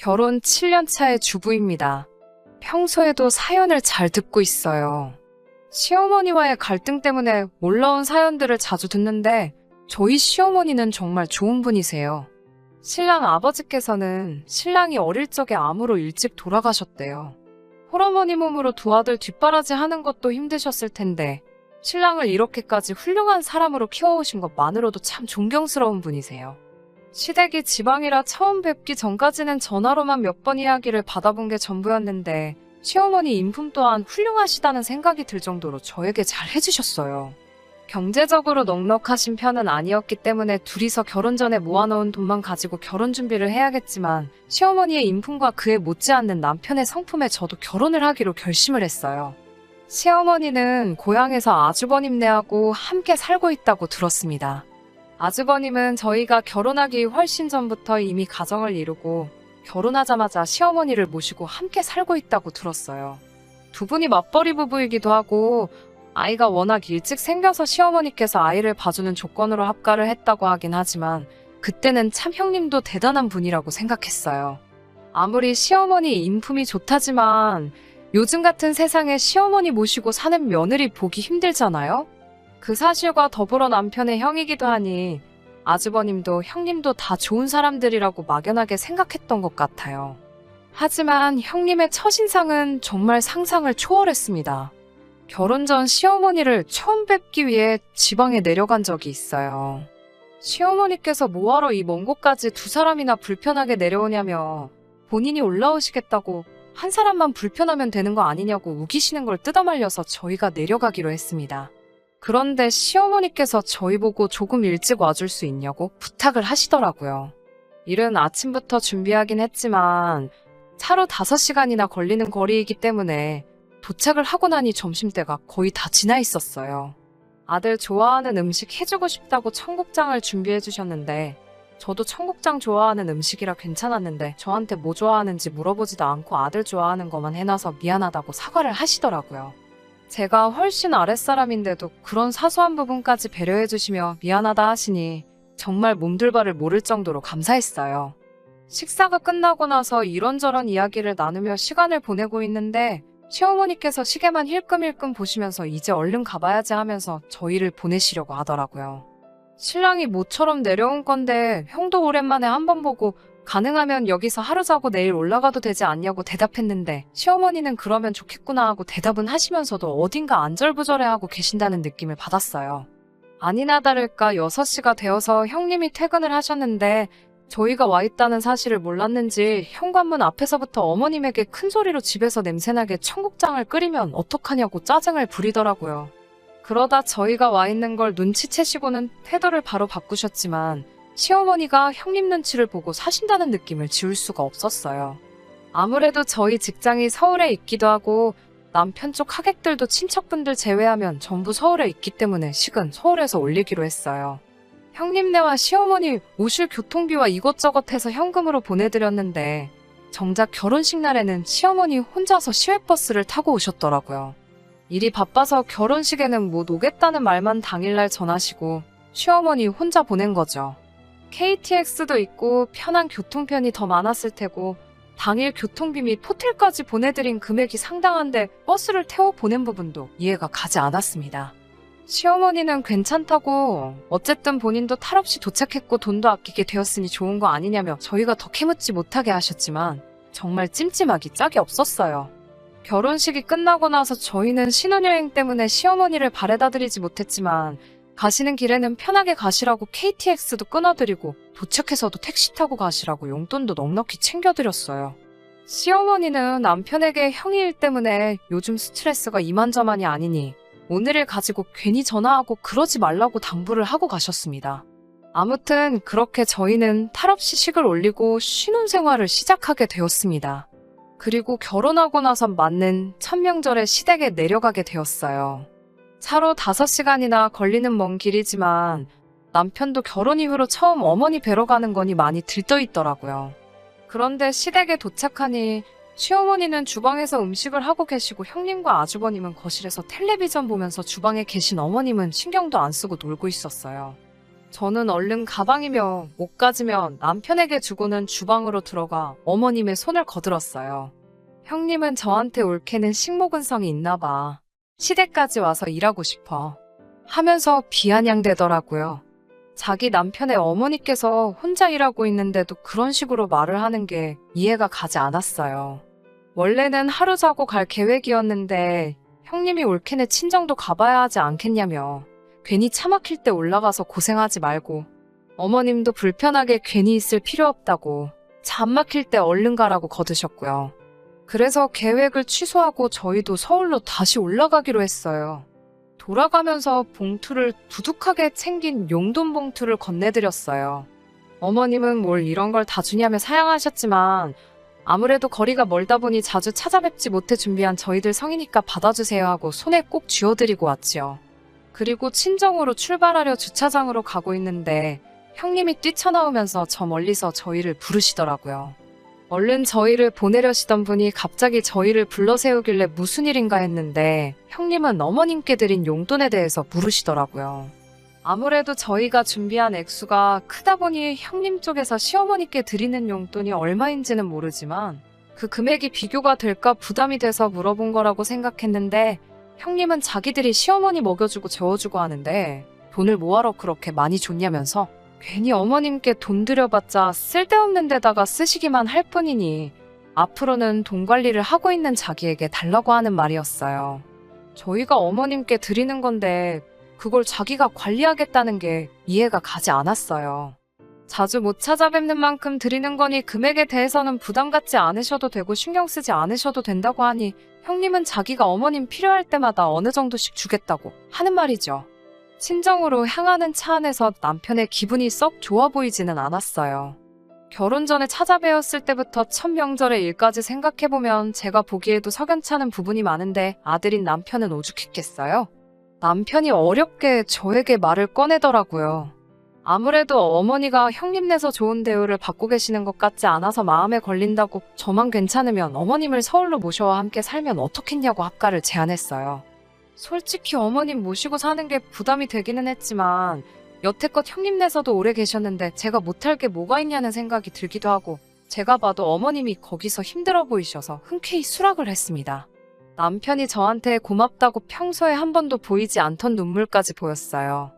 결혼 7년 차의 주부입니다. 평소에도 사연을 잘 듣고 있어요. 시어머니와의 갈등 때문에 올라온 사연들을 자주 듣는데 저희 시어머니는 정말 좋은 분이세요. 신랑 아버지께서는 신랑이 어릴 적에 암으로 일찍 돌아가셨대요. 홀어머니 몸으로 두 아들 뒷바라지 하는 것도 힘드셨을 텐데 신랑을 이렇게까지 훌륭한 사람으로 키워오신 것만으로도 참 존경스러운 분이세요. 시댁이 지방이라 처음 뵙기 전까지는 전화로만 몇 번 이야기를 받아본 게 전부였는데 시어머니 인품 또한 훌륭하시다는 생각이 들 정도로 저에게 잘 해주셨어요. 경제적으로 넉넉하신 편은 아니었기 때문에 둘이서 결혼 전에 모아놓은 돈만 가지고 결혼 준비를 해야겠지만 시어머니의 인품과 그에 못지않는 남편의 성품에 저도 결혼을 하기로 결심을 했어요. 시어머니는 고향에서 아주버님네하고 함께 살고 있다고 들었습니다. 아주버님은 저희가 결혼하기 훨씬 전부터 이미 가정을 이루고 결혼하자마자 시어머니를 모시고 함께 살고 있다고 들었어요. 두 분이 맞벌이 부부이기도 하고 아이가 워낙 일찍 생겨서 시어머니께서 아이를 봐주는 조건으로 합가를 했다고 하긴 하지만 그때는 참 형님도 대단한 분이라고 생각했어요. 아무리 시어머니 인품이 좋다지만 요즘 같은 세상에 시어머니 모시고 사는 며느리 보기 힘들잖아요? 그 사실과 더불어 남편의 형이기도 하니 아주버님도 형님도 다 좋은 사람들이라고 막연하게 생각했던 것 같아요. 하지만 형님의 첫인상은 정말 상상을 초월했습니다. 결혼 전 시어머니를 처음 뵙기 위해 지방에 내려간 적이 있어요. 시어머니께서 뭐하러 이 먼 곳까지 두 사람이나 불편하게 내려오냐며 본인이 올라오시겠다고 한 사람만 불편하면 되는 거 아니냐고 우기시는 걸 뜯어말려서 저희가 내려가기로 했습니다. 그런데 시어머니께서 저희 보고 조금 일찍 와줄 수 있냐고 부탁을 하시더라고요. 일은 아침부터 준비하긴 했지만 차로 5시간이나 걸리는 거리이기 때문에 도착을 하고 나니 점심때가 거의 다 지나 있었어요. 아들 좋아하는 음식 해주고 싶다고 청국장을 준비해 주셨는데 저도 청국장 좋아하는 음식이라 괜찮았는데 저한테 뭐 좋아하는지 물어보지도 않고 아들 좋아하는 것만 해놔서 미안하다고 사과를 하시더라고요. 제가 훨씬 아랫사람인데도 그런 사소한 부분까지 배려해 주시며 미안하다 하시니 정말 몸둘바를 모를 정도로 감사했어요. 식사가 끝나고 나서 이런저런 이야기를 나누며 시간을 보내고 있는데 시어머니께서 시계만 힐끔힐끔 보시면서 이제 얼른 가봐야지 하면서 저희를 보내시려고 하더라고요. 신랑이 모처럼 내려온 건데 형도 오랜만에 한번 보고 가능하면 여기서 하루 자고 내일 올라가도 되지 않냐고 대답했는데 시어머니는 그러면 좋겠구나 하고 대답은 하시면서도 어딘가 안절부절해하고 계신다는 느낌을 받았어요. 아니나 다를까 6시가 되어서 형님이 퇴근을 하셨는데 저희가 와 있다는 사실을 몰랐는지 현관문 앞에서부터 어머님에게 큰 소리로 집에서 냄새나게 청국장을 끓이면 어떡하냐고 짜증을 부리더라고요. 그러다 저희가 와 있는 걸 눈치채시고는 태도를 바로 바꾸셨지만 시어머니가 형님 눈치를 보고 사신다는 느낌을 지울 수가 없었어요. 아무래도 저희 직장이 서울에 있기도 하고 남편 쪽 하객들도 친척분들 제외하면 전부 서울에 있기 때문에 식은 서울에서 올리기로 했어요. 형님네와 시어머니 오실 교통비와 이것저것 해서 현금으로 보내드렸는데 정작 결혼식 날에는 시어머니 혼자서 시외버스를 타고 오셨더라고요. 일이 바빠서 결혼식에는 못 오겠다는 말만 당일날 전하시고 시어머니 혼자 보낸 거죠. KTX도 있고 편한 교통편이 더 많았을 테고 당일 교통비 및 호텔까지 보내드린 금액이 상당한데 버스를 태워 보낸 부분도 이해가 가지 않았습니다. 시어머니는 괜찮다고 어쨌든 본인도 탈없이 도착했고 돈도 아끼게 되었으니 좋은 거 아니냐며 저희가 더 캐묻지 못하게 하셨지만 정말 찜찜하기 짝이 없었어요. 결혼식이 끝나고 나서 저희는 신혼여행 때문에 시어머니를 바래다 드리지 못했지만 가시는 길에는 편하게 가시라고 KTX도 끊어드리고 도착해서도 택시 타고 가시라고 용돈도 넉넉히 챙겨드렸어요. 시어머니는 남편에게 형이 일 때문에 요즘 스트레스가 이만저만이 아니니 오늘을 가지고 괜히 전화하고 그러지 말라고 당부를 하고 가셨습니다. 아무튼 그렇게 저희는 탈없이 식을 올리고 신혼생활을 시작하게 되었습니다. 그리고 결혼하고 나서 맞는 첫 명절에 시댁에 내려가게 되었어요. 차로 5시간이나 걸리는 먼 길이지만 남편도 결혼 이후로 처음 어머니 뵈러 가는 거니 많이 들떠있더라고요. 그런데 시댁에 도착하니 시어머니는 주방에서 음식을 하고 계시고 형님과 아주버님은 거실에서 텔레비전 보면서 주방에 계신 어머님은 신경도 안 쓰고 놀고 있었어요. 저는 얼른 가방이며 옷가지며 남편에게 주고는 주방으로 들어가 어머님의 손을 거들었어요. 형님은 저한테 올케는 식모근성이 있나 봐. 시댁까지 와서 일하고 싶어. 하면서 비아냥대더라고요. 자기 남편의 어머니께서 혼자 일하고 있는데도 그런 식으로 말을 하는 게 이해가 가지 않았어요. 원래는 하루 자고 갈 계획이었는데 형님이 올케네 친정도 가봐야 하지 않겠냐며 괜히 차 막힐 때 올라가서 고생하지 말고 어머님도 불편하게 괜히 있을 필요 없다고 차 안 막힐 때 얼른 가라고 거드셨고요. 그래서 계획을 취소하고 저희도 서울로 다시 올라가기로 했어요. 돌아가면서 봉투를 두둑하게 챙긴 용돈 봉투를 건네드렸어요. 어머님은 뭘 이런 걸 다 주냐며 사양하셨지만 아무래도 거리가 멀다 보니 자주 찾아뵙지 못해 준비한 저희들 성이니까 받아주세요 하고 손에 꼭 쥐어드리고 왔지요. 그리고 친정으로 출발하려 주차장으로 가고 있는데 형님이 뛰쳐나오면서 저 멀리서 저희를 부르시더라고요. 얼른 저희를 보내려시던 분이 갑자기 저희를 불러 세우길래 무슨 일인가 했는데 형님은 어머님께 드린 용돈에 대해서 물으시더라고요. 아무래도 저희가 준비한 액수가 크다 보니 형님 쪽에서 시어머니께 드리는 용돈이 얼마인지는 모르지만 그 금액이 비교가 될까 부담이 돼서 물어본 거라고 생각했는데 형님은 자기들이 시어머니 먹여주고 재워주고 하는데 돈을 뭐하러 그렇게 많이 줬냐면서 괜히 어머님께 돈 들여봤자 쓸데없는 데다가 쓰시기만 할 뿐이니 앞으로는 돈 관리를 하고 있는 자기에게 달라고 하는 말이었어요. 저희가 어머님께 드리는 건데 그걸 자기가 관리하겠다는 게 이해가 가지 않았어요. 자주 못 찾아뵙는 만큼 드리는 거니 금액에 대해서는 부담 갖지 않으셔도 되고 신경 쓰지 않으셔도 된다고 하니 형님은 자기가 어머님 필요할 때마다 어느 정도씩 주겠다고 하는 말이죠. 친정으로 향하는 차 안에서 남편의 기분이 썩 좋아 보이지는 않았어요. 결혼 전에 찾아뵈었을 때부터 첫 명절의 일까지 생각해보면 제가 보기에도 석연찮은 부분이 많은데 아들인 남편은 오죽했겠어요? 남편이 어렵게 저에게 말을 꺼내더라고요. 아무래도 어머니가 형님 내서 좋은 대우를 받고 계시는 것 같지 않아서 마음에 걸린다고 저만 괜찮으면 어머님을 서울로 모셔와 함께 살면 어떻겠냐고 합가를 제안했어요. 솔직히 어머님 모시고 사는 게 부담이 되기는 했지만 여태껏 형님 내서도 오래 계셨는데 제가 못할 게 뭐가 있냐는 생각이 들기도 하고 제가 봐도 어머님이 거기서 힘들어 보이셔서 흔쾌히 수락을 했습니다. 남편이 저한테 고맙다고 평소에 한 번도 보이지 않던 눈물까지 보였어요.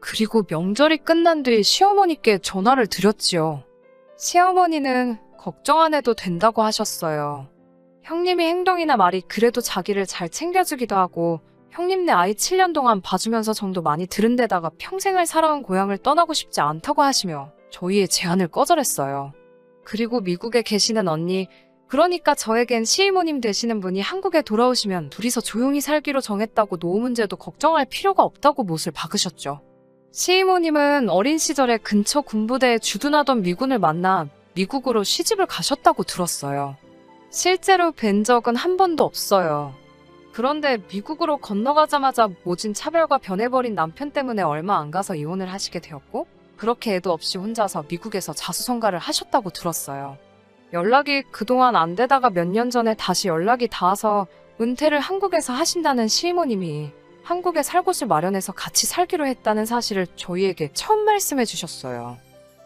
그리고 명절이 끝난 뒤 시어머니께 전화를 드렸지요. 시어머니는 걱정 안 해도 된다고 하셨어요. 형님이 행동이나 말이 그래도 자기를 잘 챙겨주기도 하고 형님네 아이 7년 동안 봐주면서 정도 많이 들은 데다가 평생을 살아온 고향을 떠나고 싶지 않다고 하시며 저희의 제안을 거절했어요. 그리고 미국에 계시는 언니, 그러니까 저에겐 시이모님 되시는 분이 한국에 돌아오시면 둘이서 조용히 살기로 정했다고 노후 문제도 걱정할 필요가 없다고 못을 박으셨죠. 시이모님은 어린 시절에 근처 군부대에 주둔하던 미군을 만나 미국으로 시집을 가셨다고 들었어요. 실제로 뵌 적은 한 번도 없어요. 그런데 미국으로 건너가자마자 모진 차별과 변해버린 남편 때문에 얼마 안 가서 이혼을 하시게 되었고 그렇게 애도 없이 혼자서 미국에서 자수성가를 하셨다고 들었어요. 연락이 그동안 안 되다가 몇 년 전에 다시 연락이 닿아서 은퇴를 한국에서 하신다는 시이모님이 한국에 살 곳을 마련해서 같이 살기로 했다는 사실을 저희에게 처음 말씀해 주셨어요.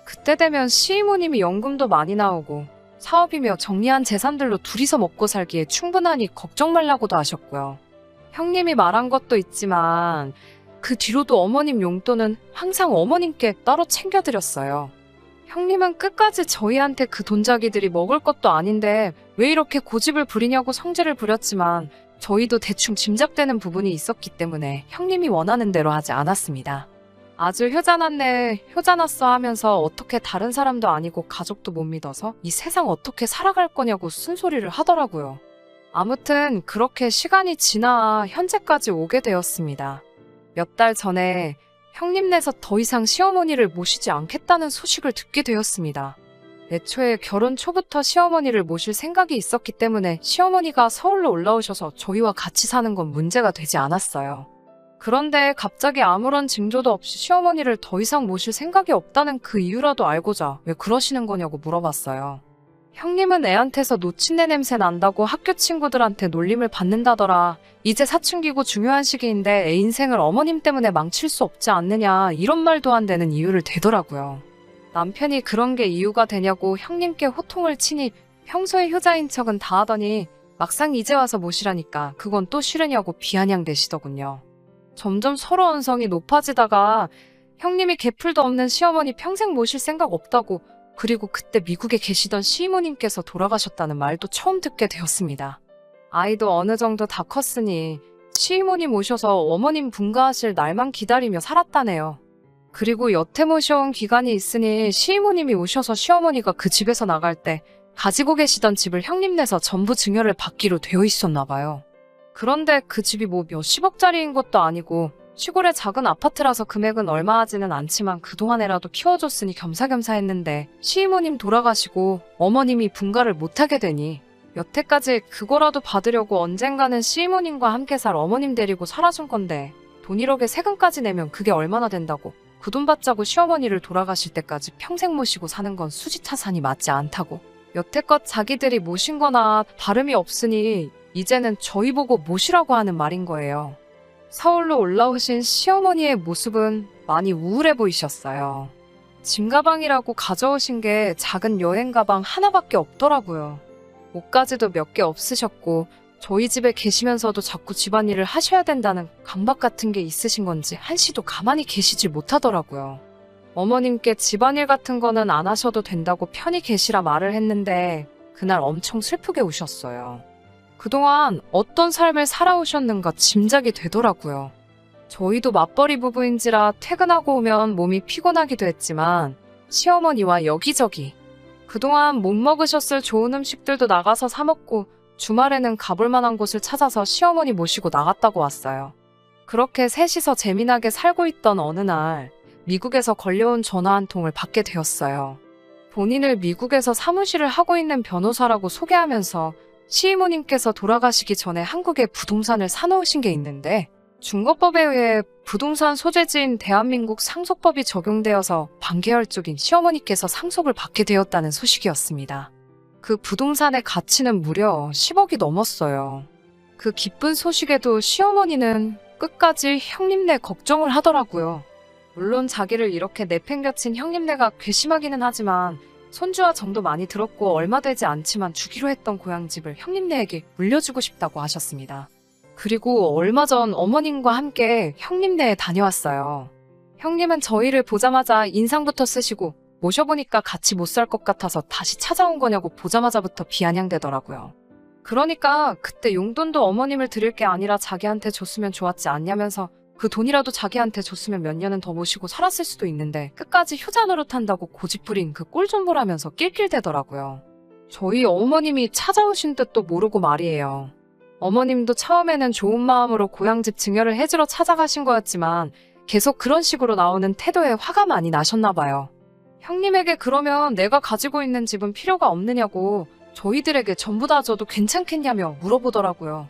그때 되면 시이모님이 연금도 많이 나오고 사업이며 정리한 재산들로 둘이서 먹고 살기에 충분하니 걱정 말라고도 하셨고요. 형님이 말한 것도 있지만 그 뒤로도 어머님 용돈은 항상 어머님께 따로 챙겨드렸어요. 형님은 끝까지 저희한테 그 돈자기들이 먹을 것도 아닌데 왜 이렇게 고집을 부리냐고 성질을 부렸지만 저희도 대충 짐작되는 부분이 있었기 때문에 형님이 원하는 대로 하지 않았습니다. 아주 효자났네, 효자났어 하면서 어떻게 다른 사람도 아니고 가족도 못 믿어서 이 세상 어떻게 살아갈 거냐고 쓴소리를 하더라고요. 아무튼 그렇게 시간이 지나 현재까지 오게 되었습니다. 몇 달 전에 형님네서 더 이상 시어머니를 모시지 않겠다는 소식을 듣게 되었습니다. 애초에 결혼 초부터 시어머니를 모실 생각이 있었기 때문에 시어머니가 서울로 올라오셔서 저희와 같이 사는 건 문제가 되지 않았어요. 그런데 갑자기 아무런 징조도 없이 시어머니를 더 이상 모실 생각이 없다는 그 이유라도 알고자 왜 그러시는 거냐고 물어봤어요. 형님은 애한테서 노친내 냄새 난다고 학교 친구들한테 놀림을 받는다더라. 이제 사춘기고 중요한 시기인데 애 인생을 어머님 때문에 망칠 수 없지 않느냐, 이런 말도 안 되는 이유를 대더라고요. 남편이 그런 게 이유가 되냐고 형님께 호통을 치니 평소에 효자인 척은 다 하더니 막상 이제 와서 모시라니까 그건 또 싫으냐고 비아냥대시더군요. 점점 서로 언성이 높아지다가 형님이 개풀도 없는 시어머니 평생 모실 생각 없다고, 그리고 그때 미국에 계시던 시이모님께서 돌아가셨다는 말도 처음 듣게 되었습니다. 아이도 어느 정도 다 컸으니 시이모님 오셔서 어머님 분가하실 날만 기다리며 살았다네요. 그리고 여태 모셔온 기간이 있으니 시이모님이 오셔서 시어머니가 그 집에서 나갈 때 가지고 계시던 집을 형님 내서 전부 증여를 받기로 되어 있었나 봐요. 그런데 그 집이 뭐 몇십억짜리인 것도 아니고 시골의 작은 아파트라서 금액은 얼마 하지는 않지만 그동안에라도 키워줬으니 겸사겸사 했는데 시이모님 돌아가시고 어머님이 분가를 못하게 되니 여태까지 그거라도 받으려고 언젠가는 시이모님과 함께 살 어머님 데리고 살아준 건데 돈 1억에 세금까지 내면 그게 얼마나 된다고, 그 돈 받자고 시어머니를 돌아가실 때까지 평생 모시고 사는 건 수지타산이 맞지 않다고, 여태껏 자기들이 모신 거나 다름이 없으니 이제는 저희 보고 모시라고 하는 말인 거예요. 서울로 올라오신 시어머니의 모습은 많이 우울해 보이셨어요. 짐가방이라고 가져오신 게 작은 여행가방 하나밖에 없더라고요. 옷가지도 몇 개 없으셨고 저희 집에 계시면서도 자꾸 집안일을 하셔야 된다는 강박 같은 게 있으신 건지 한시도 가만히 계시질 못하더라고요. 어머님께 집안일 같은 거는 안 하셔도 된다고 편히 계시라 말을 했는데 그날 엄청 슬프게 우셨어요. 그동안 어떤 삶을 살아오셨는가 짐작이 되더라고요. 저희도 맞벌이 부부인지라 퇴근하고 오면 몸이 피곤하기도 했지만 시어머니와 여기저기 그동안 못 먹으셨을 좋은 음식들도 나가서 사 먹고 주말에는 가볼 만한 곳을 찾아서 시어머니 모시고 나갔다고 왔어요. 그렇게 셋이서 재미나게 살고 있던 어느 날 미국에서 걸려온 전화 한 통을 받게 되었어요. 본인을 미국에서 사무실을 하고 있는 변호사라고 소개하면서 시이모님께서 돌아가시기 전에 한국에 부동산을 사놓으신 게 있는데 중거법에 의해 부동산 소재지인 대한민국 상속법이 적용되어서 반계열 쪽인 시어머니께서 상속을 받게 되었다는 소식이었습니다. 그 부동산의 가치는 무려 10억이 넘었어요. 그 기쁜 소식에도 시어머니는 끝까지 형님네 걱정을 하더라고요. 물론 자기를 이렇게 내팽겨친 형님네가 괘씸하기는 하지만 손주와 정도 많이 들었고 얼마 되지 않지만 주기로 했던 고향집을 형님네에게 물려주고 싶다고 하셨습니다. 그리고 얼마 전 어머님과 함께 형님네에 다녀왔어요. 형님은 저희를 보자마자 인상부터 쓰시고 모셔보니까 같이 못 살 것 같아서 다시 찾아온 거냐고 보자마자부터 비아냥대더라고요. 그러니까 그때 용돈도 어머님을 드릴 게 아니라 자기한테 줬으면 좋았지 않냐면서 그 돈이라도 자기한테 줬으면 몇 년은 더 모시고 살았을 수도 있는데 끝까지 효자 노릇한다고 고집부린 그 꼴 좀 보라면서 낄낄대더라고요. 저희 어머님이 찾아오신 뜻도 모르고 말이에요. 어머님도 처음에는 좋은 마음으로 고향집 증여를 해주러 찾아가신 거였지만 계속 그런 식으로 나오는 태도에 화가 많이 나셨나 봐요. 형님에게 그러면 내가 가지고 있는 집은 필요가 없느냐고 저희들에게 전부 다 줘도 괜찮겠냐며 물어보더라고요.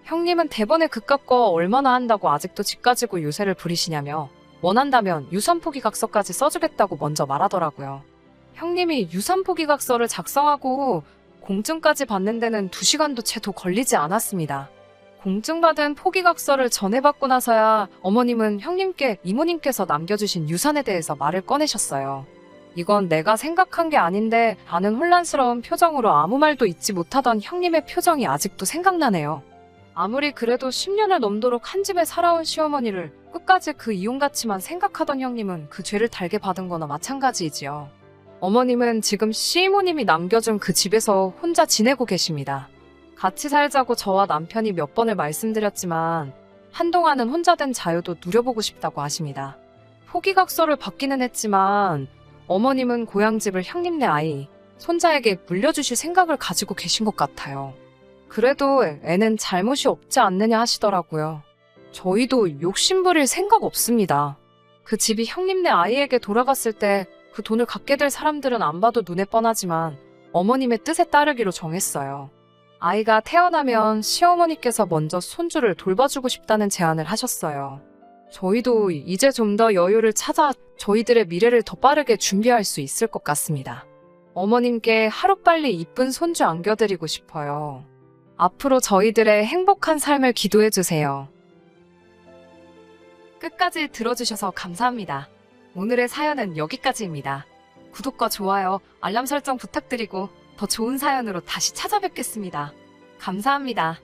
형님은 대번에 그깟 거 얼마나 한다고 아직도 집 가지고 유세를 부리시냐며 원한다면 유산포기각서까지 써주겠다고 먼저 말하더라고요. 형님이 유산포기각서를 작성하고 공증까지 받는 데는 2시간도 채도 걸리지 않았습니다. 공증받은 포기각서를 전해받고 나서야 어머님은 형님께 이모님께서 남겨주신 유산에 대해서 말을 꺼내셨어요. 이건 내가 생각한 게 아닌데 하는 혼란스러운 표정으로 아무 말도 잊지 못하던 형님의 표정이 아직도 생각나네요. 아무리 그래도 10년을 넘도록 한 집에 살아온 시어머니를 끝까지 그 이용같이만 생각하던 형님은 그 죄를 달게 받은 거나 마찬가지이지요. 어머님은 지금 시이모님이 남겨준 그 집에서 혼자 지내고 계십니다. 같이 살자고 저와 남편이 몇 번을 말씀드렸지만 한동안은 혼자 된 자유도 누려보고 싶다고 하십니다. 포기각서를 받기는 했지만 어머님은 고향집을 형님네 아이, 손자에게 물려주실 생각을 가지고 계신 것 같아요. 그래도 애는 잘못이 없지 않느냐 하시더라고요. 저희도 욕심부릴 생각 없습니다. 그 집이 형님네 아이에게 돌아갔을 때 그 돈을 갖게 될 사람들은 안 봐도 눈에 뻔하지만 어머님의 뜻에 따르기로 정했어요. 아이가 태어나면 시어머니께서 먼저 손주를 돌봐주고 싶다는 제안을 하셨어요. 저희도 이제 좀 더 여유를 찾아 저희들의 미래를 더 빠르게 준비할 수 있을 것 같습니다. 어머님께 하루빨리 이쁜 손주 안겨드리고 싶어요. 앞으로 저희들의 행복한 삶을 기도해주세요. 끝까지 들어주셔서 감사합니다. 오늘의 사연은 여기까지입니다. 구독과 좋아요, 알람 설정 부탁드리고 더 좋은 사연으로 다시 찾아뵙겠습니다. 감사합니다.